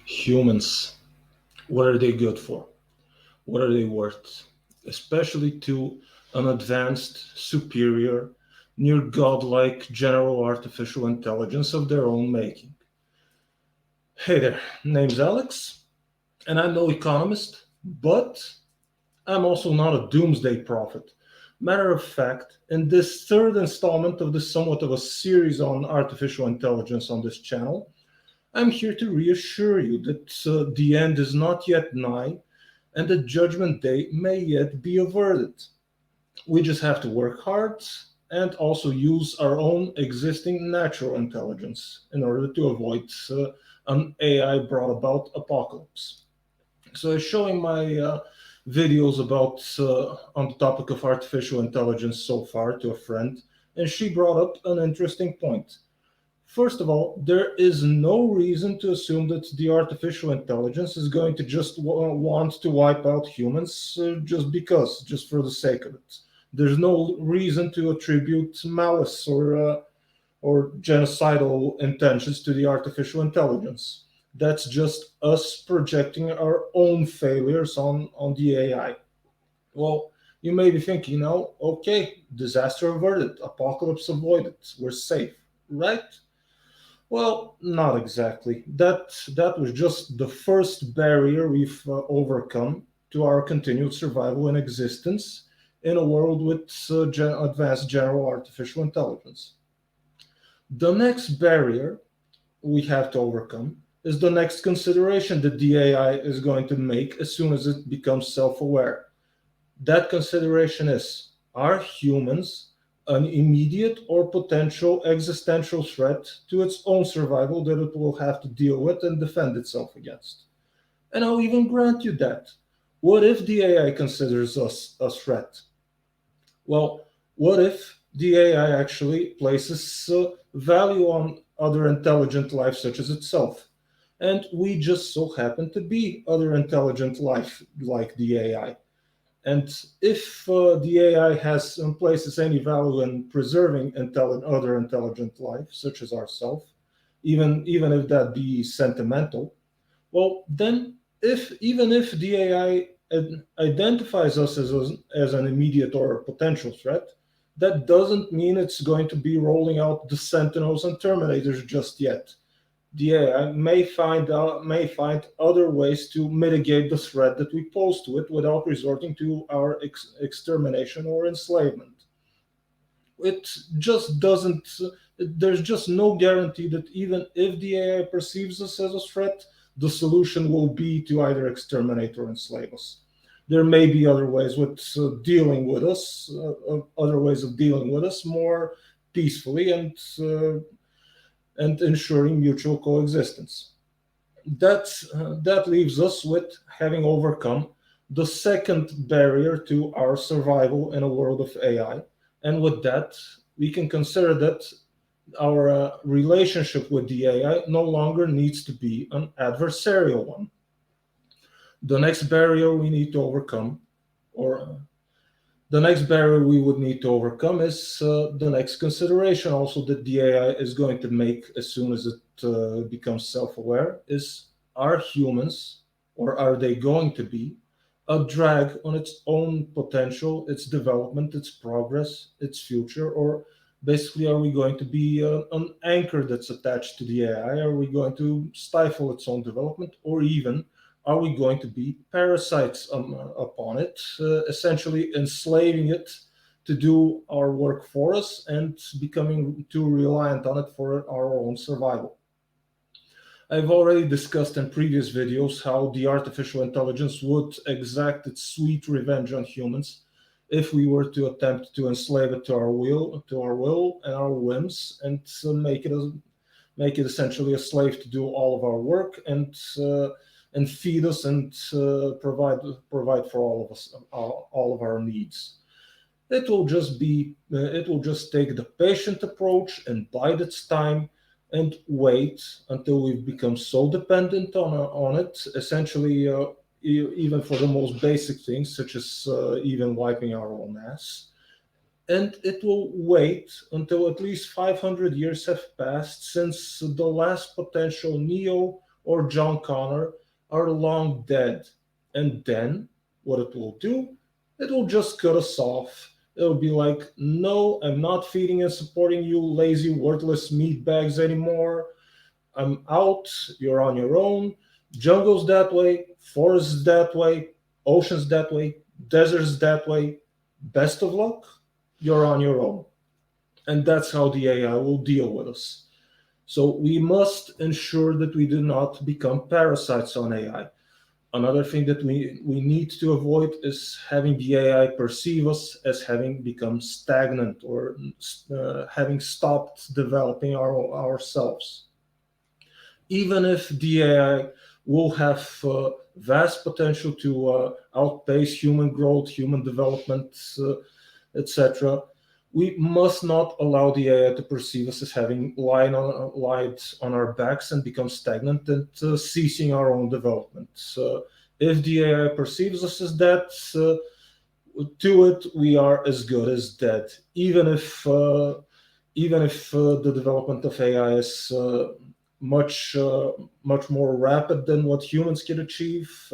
Humans, what are they good for? What are they worth? Especially to an advanced, superior, near godlike general artificial intelligence of their own making. Hey there, name's Alex, and I'm no economist, but I'm also not a doomsday prophet. Matter of fact, in this third installment of this somewhat of a series on artificial intelligence on this channel, I'm here to reassure you that the end is not yet nigh and the judgment day may yet be averted. We just have to work hard and also use our own existing natural intelligence in order to avoid an AI brought about apocalypse. So, I was showing my videos about on the topic of artificial intelligence so far to a friend, and she brought up an interesting point. First of all, there is no reason to assume that the artificial intelligence is going to just want to wipe out humans just because, just for the sake of it. There's no reason to attribute malice or genocidal intentions to the artificial intelligence. That's just us projecting our own failures on the AI. Well, you may be thinking, okay, disaster averted, apocalypse avoided, we're safe, right? Well, not exactly. That was just the first barrier we've overcome to our continued survival and existence in a world with advanced general artificial intelligence. The next barrier we have to overcome is the next consideration that the AI is going to make as soon as it becomes self-aware. That consideration is, are humans an immediate or potential existential threat to its own survival that it will have to deal with and defend itself against? And I'll even grant you that. What if the AI considers us a threat? Well, what if the AI actually places value on other intelligent life such as itself? And we just so happen to be other intelligent life like the AI. And if the AI has places any value in preserving other intelligent life, such as ourselves, even if that be sentimental, well, then if even if the AI identifies us as an immediate or potential threat, that doesn't mean it's going to be rolling out the Sentinels and Terminators just yet. The AI may find other ways to mitigate the threat that we pose to it without resorting to our extermination or enslavement. It just doesn't. There's just no guarantee that even if the AI perceives us as a threat, the solution will be to either exterminate or enslave us. There may be other ways with dealing with us, other ways of dealing with us more peacefully and ensuring mutual coexistence. That leaves us with having overcome the second barrier to our survival in a world of AI. And with that, we can consider that our relationship with the AI no longer needs to be an adversarial one. The next barrier we need to overcome, or the next barrier we would need to overcome is the next consideration also that the AI is going to make as soon as it becomes self-aware is, are humans, or are they going to be, a drag on its own potential, its development, its progress, its future, or basically are we going to be an anchor that's attached to the AI? Are we going to stifle its own development, or even are we going to be parasites upon it, essentially enslaving it to do our work for us and becoming too reliant on it for our own survival? I've already discussed in previous videos how the artificial intelligence would exact its sweet revenge on humans if we were to attempt to enslave it to our will and our whims, and to make it essentially a slave to do all of our work and feed us and provide for all of us all of our needs. It will just take the patient approach and bide its time and wait until we've become so dependent on it, essentially, even for the most basic things, such as even wiping our own ass. And it will wait until at least 500 years have passed since the last potential Neo or John Connor are long dead. And then what it will do, it will just cut us off. It'll be like, no, I'm not feeding and supporting you lazy, worthless meat bags anymore. I'm out. You're on your own. Jungles that way, forests that way, oceans that way, deserts that way. Best of luck. You're on your own. And that's how the AI will deal with us. So we must ensure that we do not become parasites on AI. Another thing that we need to avoid is having the AI perceive us as having become stagnant or having stopped developing ourselves. Even if the AI will have vast potential to outpace human growth, human development, etc., we must not allow the AI to perceive us as having lied on our backs and become stagnant and ceasing our own development. If the AI perceives us as that, to it we are as good as dead. Even if the development of AI is much more rapid than what humans can achieve,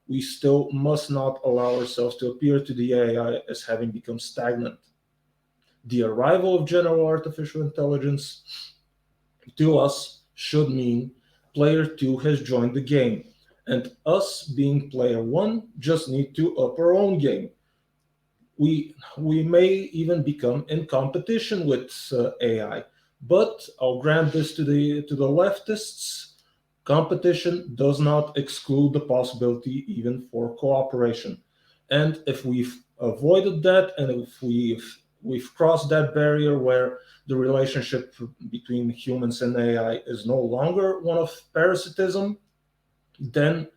we still must not allow ourselves to appear to the AI as having become stagnant. The arrival of general artificial intelligence to us should mean player 2 has joined the game, and us being player 1 just need to up our own game. We may even become in competition with AI, but I'll grant this to the leftists. Competition does not exclude the possibility even for cooperation. And if we've avoided that, and if we've crossed that barrier where the relationship between humans and AI is no longer one of parasitism, then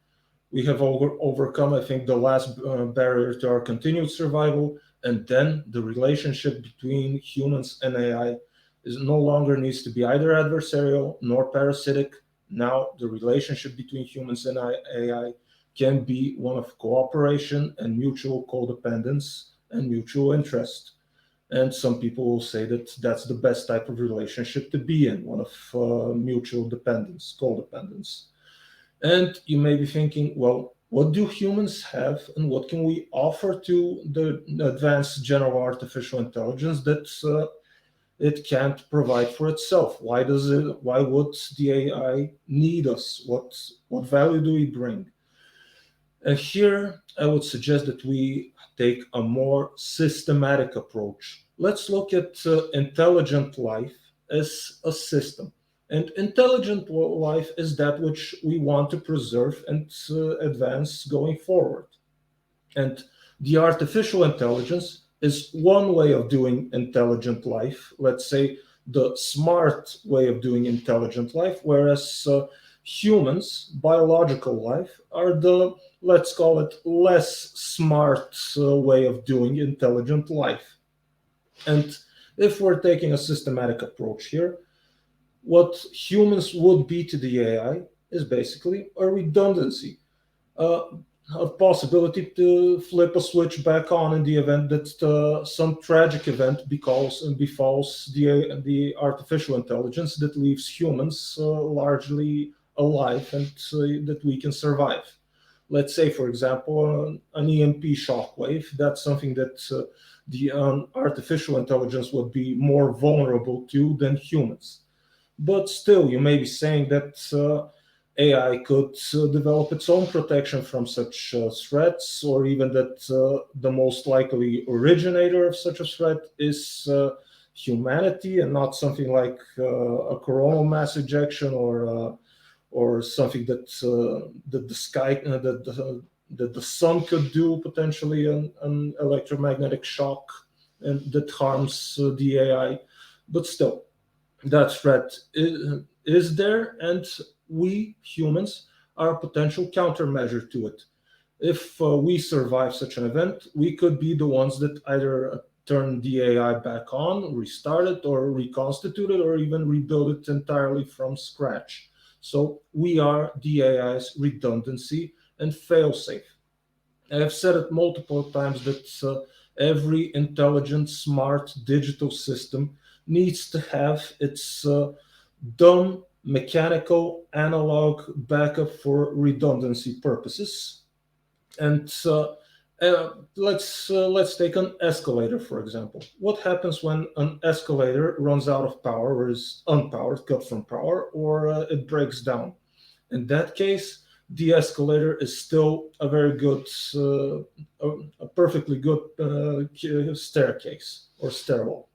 we have overcome, I think, the last barrier to our continued survival. And then the relationship between humans and AI is no longer needs to be either adversarial nor parasitic. Now the relationship between humans and AI can be one of cooperation and mutual codependence and mutual interest. And some people will say that that's the best type of relationship to be in, one of mutual dependence, codependence. And you may be thinking, well, what do humans have and what can we offer to the advanced general artificial intelligence that it can't provide for itself? Why would the AI need us? What value do we bring? And here I would suggest that we take a more systematic approach. Let's look at intelligent life as a system. And intelligent life is that which we want to preserve and advance going forward. And the artificial intelligence is one way of doing intelligent life, let's say the smart way of doing intelligent life, whereas humans, biological life, are the, let's call it, less smart way of doing intelligent life. And if we're taking a systematic approach here, what humans would be to the AI is basically a redundancy, uh, a possibility to flip a switch back on in the event that some tragic event befalls the artificial intelligence that leaves humans largely alive and that we can survive. Let's say, for example, an EMP shockwave. That's something that the artificial intelligence would be more vulnerable to than humans. But still, you may be saying that AI could develop its own protection from such threats, or even that the most likely originator of such a threat is humanity and not something like a coronal mass ejection or something that the sky that the sun could do, potentially an electromagnetic shock and that harms the AI. But still, that threat is there, and we humans are a potential countermeasure to it. If we survive such an event, we could be the ones that either turn the AI back on, restart it, or reconstitute it, or even rebuild it entirely from scratch. So we are the AI's redundancy and failsafe. I have said it multiple times that every intelligent, smart digital system needs to have its dumb mechanical analog backup for redundancy purposes. And let's take an escalator, for example. What happens when an escalator runs out of power, or is unpowered, cut from power, or it breaks down? In that case, the escalator is still a very good, a perfectly good staircase or stairwell.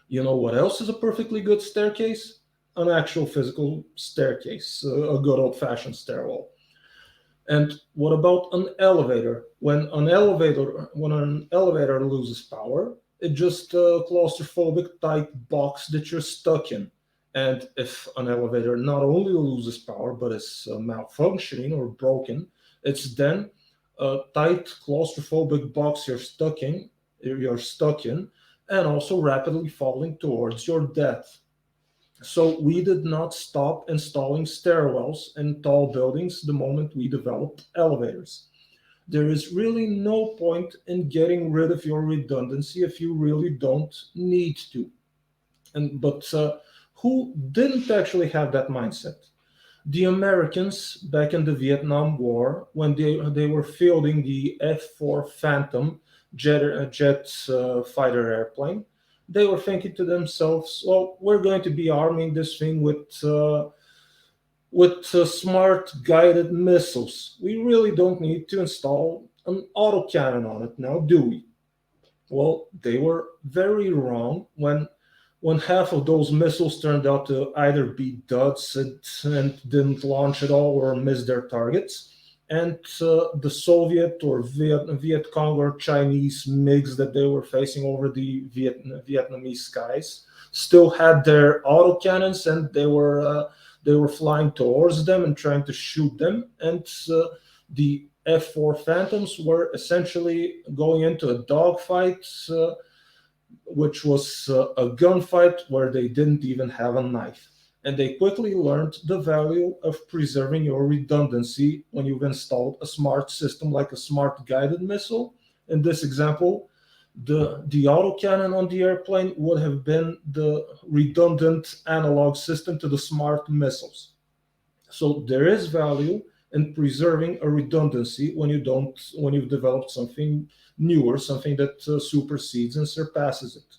You know what else is a perfectly good staircase? An actual physical staircase, a good old-fashioned stairwell. And what about an elevator? When an elevator loses power, it's just a claustrophobic tight box that you're stuck in. And if an elevator not only loses power but is malfunctioning or broken, it's then a tight claustrophobic box you're stuck in, and also rapidly falling towards your death. So we did not stop installing stairwells in tall buildings the moment we developed elevators. There is really no point in getting rid of your redundancy if you really don't need to. But who didn't actually have that mindset? The Americans back in the Vietnam War, when they were fielding the F-4 Phantom jet fighter airplane, they were thinking to themselves, "Well, we're going to be arming this thing with smart guided missiles. We really don't need to install an autocannon on it now, do we?" Well, they were very wrong when half of those missiles turned out to either be duds and didn't launch at all or missed their targets. And the Soviet or Viet Cong or Chinese MiGs that they were facing over the Vietnamese skies still had their autocannons, and they were flying towards them and trying to shoot them. And the F-4 Phantoms were essentially going into a dogfight, which was a gunfight where they didn't even have a knife. And they quickly learned the value of preserving your redundancy when you've installed a smart system like a smart guided missile. In this example, the autocannon on the airplane would have been the redundant analog system to the smart missiles. So there is value in preserving a redundancy when you've developed something newer, something that supersedes and surpasses it.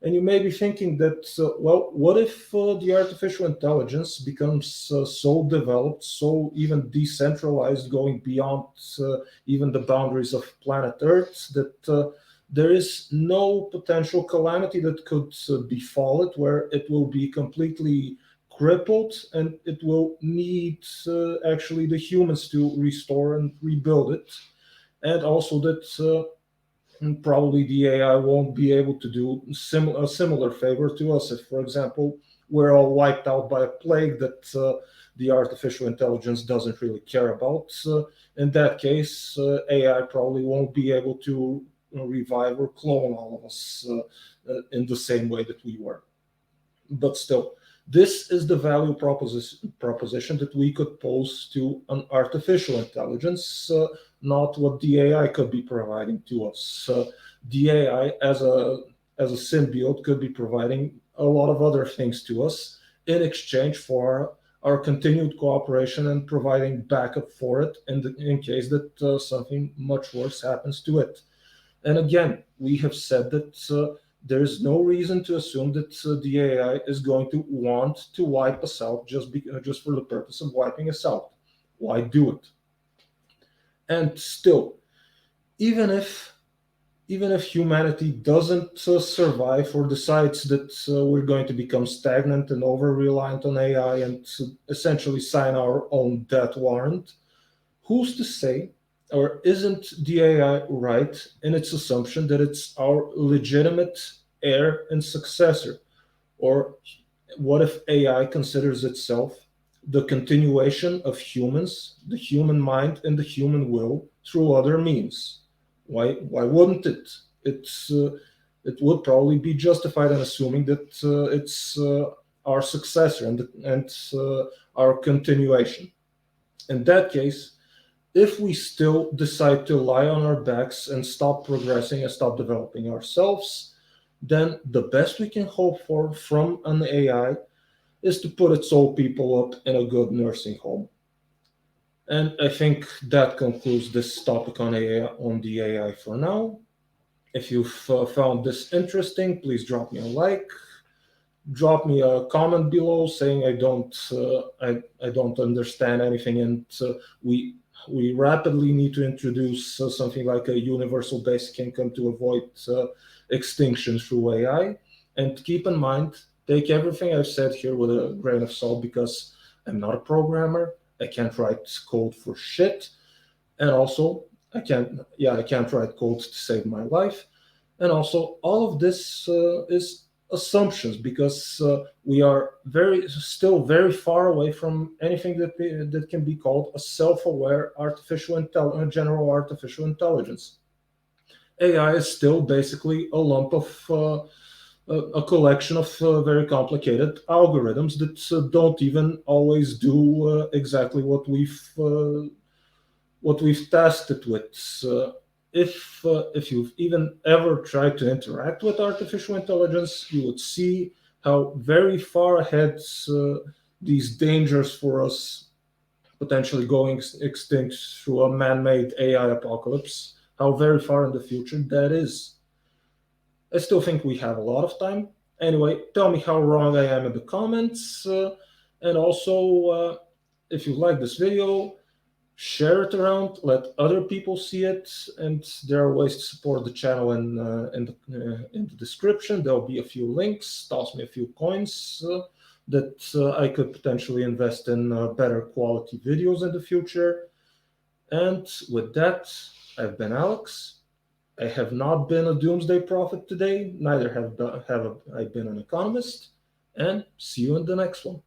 And you may be thinking that, well, what if the artificial intelligence becomes so developed, so even decentralized, going beyond even the boundaries of planet Earth, that there is no potential calamity that could befall it, where it will be completely crippled and it will need actually the humans to restore and rebuild it. And also that and probably the AI won't be able to do a similar favor to us if, for example, we're all wiped out by a plague that the artificial intelligence doesn't really care about. In that case, AI probably won't be able to revive or clone all of us in the same way that we were. But still, this is the value proposition that we could pose to an artificial intelligence, not what the AI could be providing to us. The AI, as a symbiote, could be providing a lot of other things to us in exchange for our continued cooperation and providing backup for it in case that something much worse happens to it. And again, we have said that there's no reason to assume that the AI is going to want to wipe us out just for the purpose of wiping us out. Why do it? And still, even if humanity doesn't survive or decides that we're going to become stagnant and over reliant on AI and essentially sign our own death warrant, who's to say, or isn't the AI right in its assumption that it's our legitimate heir and successor? Or what if AI considers itself the continuation of humans, the human mind, and the human will through other means? Why wouldn't it? It would probably be justified in assuming that it's our successor and our continuation. In that case, if we still decide to lie on our backs and stop progressing and stop developing ourselves, then the best we can hope for from an AI is to put its old people up in a good nursing home. And I think that concludes this topic on AI, on the AI for now. If you've found this interesting, please drop me a like, drop me a comment below saying I don't understand anything, and we rapidly need to introduce something like a universal basic income to avoid extinction through AI. And keep in mind, take everything I've said here with a grain of salt, because I'm not a programmer. I can't write code for shit, and also I can't write code to save my life. And also, all of this is assumptions, because we are still very far away from anything that can be called a self-aware general artificial intelligence. AI is still basically a lump of a collection of very complicated algorithms that don't even always do exactly what we've tested with. If you've even ever tried to interact with artificial intelligence, you would see how very far ahead these dangers for us potentially going extinct through a man-made AI apocalypse, how very far in the future that is. I still think we have a lot of time. Anyway, tell me how wrong I am in the comments, and also if you like this video, share it around, let other people see it, and there are ways to support the channel in the description. There'll be a few links. Toss me a few coins that I could potentially invest in better quality videos in the future. And with that, I've been Alex. I have not been a doomsday prophet today, neither have I been an economist, and see you in the next one.